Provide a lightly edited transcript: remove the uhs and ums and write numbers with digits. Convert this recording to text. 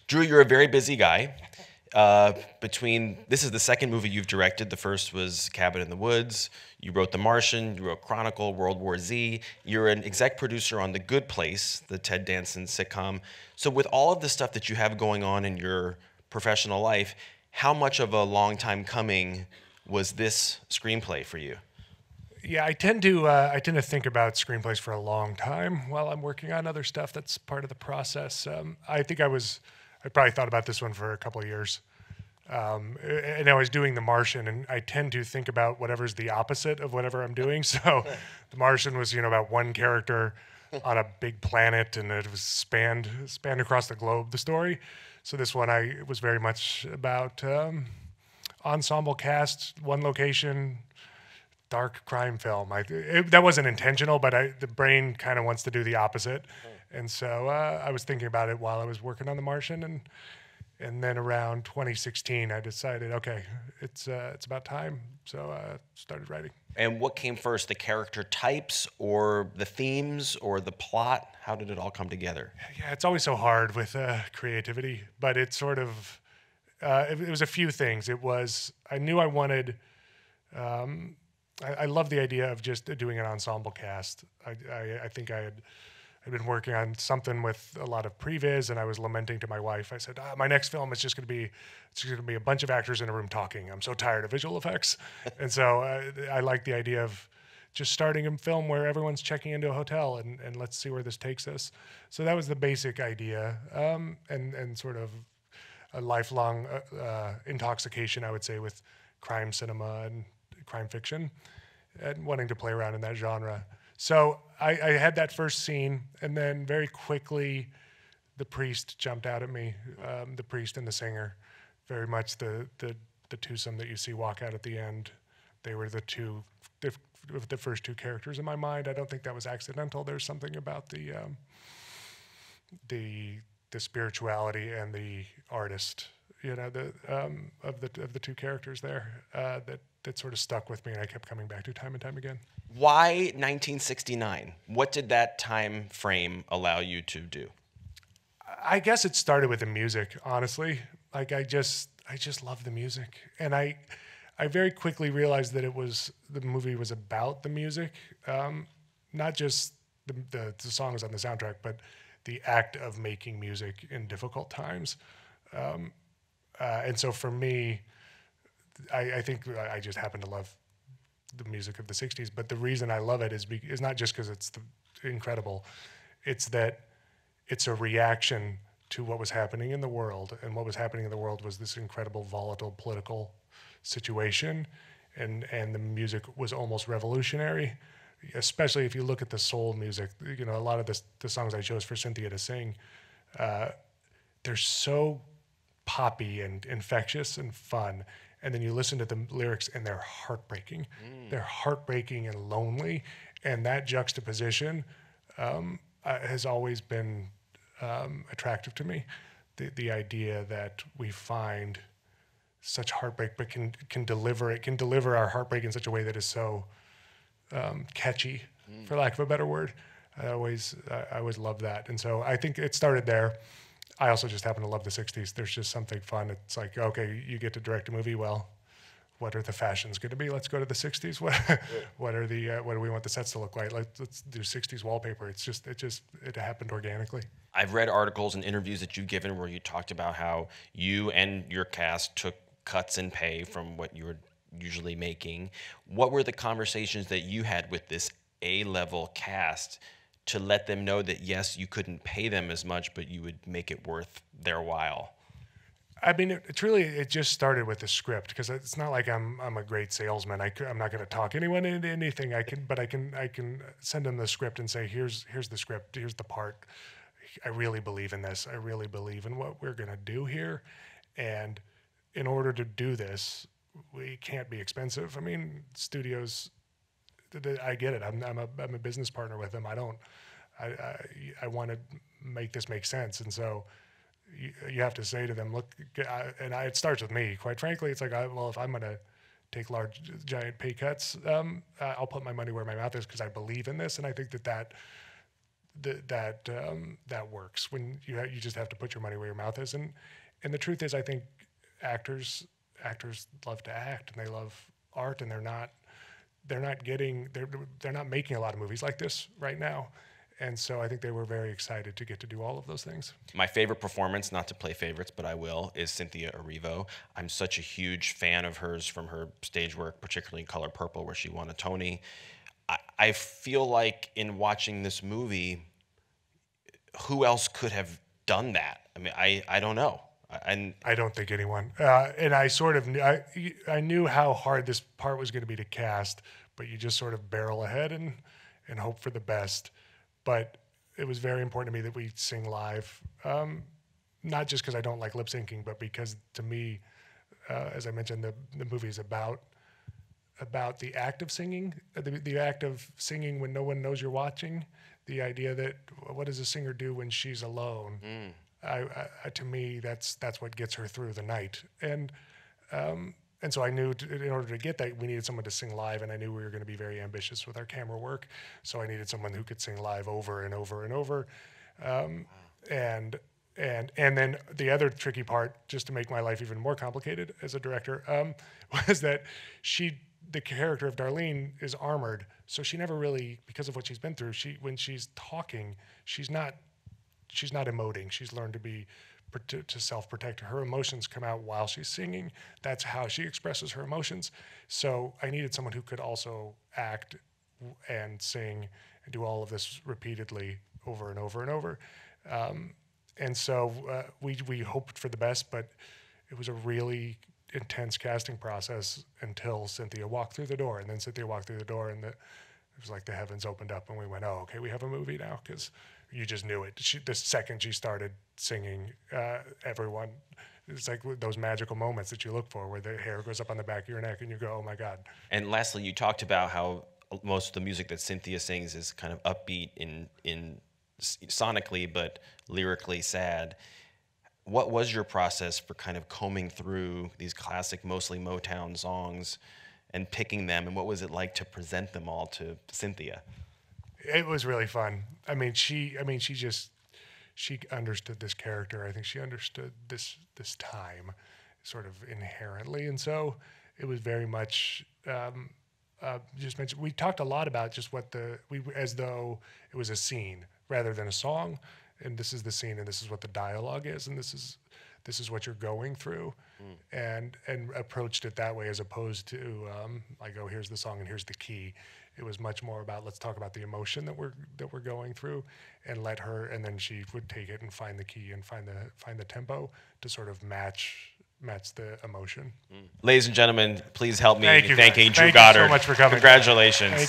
Drew, you're a very busy guy. This is the second movie you've directed. The first was Cabin in the Woods. You wrote The Martian. You wrote Chronicle, World War Z. You're an exec producer on The Good Place, the Ted Danson sitcom. So, with all of the stuff that you have going on in your professional life, how much of a long time coming was this screenplay for you? Yeah, I tend to think about screenplays for a long time while I'm working on other stuff that's part of the process. I probably thought about this one for a couple of years. And I was doing The Martian, and I tend to think about whatever's the opposite of whatever I'm doing. So The Martian was, about one character on a big planet, and it was spanned across the globe, the story. So this one I was very much about ensemble cast, one location, dark crime film. That wasn't intentional, but the brain kind of wants to do the opposite. And so I was thinking about it while I was working on The Martian, and then around 2016, I decided, okay, it's about time. So I started writing. And what came first, the character types or the themes or the plot? How did it all come together? Yeah, it's always so hard with creativity, but it sort of, it was a few things. I knew I wanted, I love the idea of just doing an ensemble cast. I think I'd been working on something with a lot of previs, and I was lamenting to my wife. I said, my next film is just going to be a bunch of actors in a room talking. I'm so tired of visual effects. And so I like the idea of just starting a film where everyone's checking into a hotel, and let's see where this takes us. So that was the basic idea, and sort of a lifelong intoxication, I would say, with crime cinema and crime fiction, and wanting to play around in that genre. So I had that first scene, and then very quickly, the priest jumped out at me. The priest and the singer, very much the twosome that you see walk out at the end. They were the first two characters in my mind. I don't think that was accidental. There's something about the spirituality and the artist, of the two characters there, that sort of stuck with me, and I kept coming back to time and time again. Why 1969? What did that time frame allow you to do? I guess it started with the music, honestly. Like I just love the music, and I very quickly realized that the movie was about the music, not just the songs on the soundtrack, but the act of making music in difficult times. And so for me, I think I just happen to love the music of the 60s, but the reason I love it is not just because it's incredible. It's that it's a reaction to what was happening in the world, and what was happening in the world was this incredible volatile political situation, and the music was almost revolutionary, especially if you look at the soul music. A lot of the songs I chose for Cynthia to sing, they're so poppy and infectious and fun. And then you listen to the lyrics, and they're heartbreaking. They're heartbreaking and lonely. And that juxtaposition has always been attractive to me. The idea that we find such heartbreak, but can deliver our heartbreak in such a way that is so catchy, for lack of a better word. I always love that. And so I think it started there. I also just happen to love the 60s. There's just something fun. It's like, okay, you get to direct a movie. Well, what are the fashions going to be? Let's go to the 60s. What do we want the sets to look like? Let's do 60s wallpaper. It happened organically. I've read articles and interviews that you've given where you talked about how you and your cast took cuts in pay from what you were usually making. What were the conversations that you had with this A-level cast to let them know that, yes, you couldn't pay them as much, but you would make it worth their while? I mean, it just started with the script, because it's not like I'm a great salesman. I'm not going to talk anyone into anything. I can send them the script and say, here's the script, here's the part. I really believe in this. I really believe in what we're going to do here. And in order to do this, we can't be expensive. I mean, studios, I get it. I'm a business partner with them. I want to make this make sense. And so you have to say to them, look, it starts with me, quite frankly. It's like, if I'm going to take large, giant pay cuts, I'll put my money where my mouth is, because I believe in this. And I think that works when you just have to put your money where your mouth is. And the truth is, I think actors love to act and they love art, and they're not making a lot of movies like this right now. And so I think they were very excited to get to do all of those things. My favorite performance, not to play favorites, but I will, is Cynthia Erivo. I'm such a huge fan of hers from her stage work, particularly in Color Purple, where she won a Tony. I feel like in watching this movie, who else could have done that? I mean, I don't know. I don't think anyone. And I sort of I knew how hard this part was going to be to cast, but you just sort of barrel ahead and hope for the best. But it was very important to me that we sing live, not just because I don't like lip syncing, but because to me, as I mentioned, the movie is about the act of singing, the act of singing when no one knows you're watching, the idea that what does a singer do when she's alone? To me, that's what gets her through the night. And so I knew in order to get that, we needed someone to sing live, and I knew we were going to be very ambitious with our camera work. So I needed someone who could sing live over and over and over. And then the other tricky part, just to make my life even more complicated as a director, was that the character of Darlene is armored, so she never really, because of what she's been through, when she's talking, she's not emoting. She's learned to self-protect. Her emotions come out while she's singing. That's how she expresses her emotions. So I needed someone who could also act and sing and do all of this repeatedly over and over and over. And so we hoped for the best, but it was a really intense casting process until Cynthia walked through the door. And then Cynthia walked through the door, and it was like the heavens opened up, and we went, oh, okay, we have a movie now, because you just knew it. The second she started singing, everyone, it's like those magical moments that you look for where the hair goes up on the back of your neck and you go, oh my God. And lastly, you talked about how most of the music that Cynthia sings is kind of upbeat in sonically, but lyrically sad. What was your process for kind of combing through these classic, mostly Motown songs and picking them, and what was it like to present them all to Cynthia? It was really fun. She understood this character. I think she understood this time sort of inherently. And so it was very much just mentioned. We talked a lot about just as though it was a scene rather than a song. And this is the scene, and this is what the dialogue is, and this is what you're going through, and approached it that way as opposed to like, oh, here's the song and here's the key. It was much more about, let's talk about the emotion that we're going through, and let her, and then she would take it and find the key and find the tempo to sort of match the emotion. Ladies and gentlemen, please help me in thanking Drew Thank Goddard. you so much for coming. Congratulations.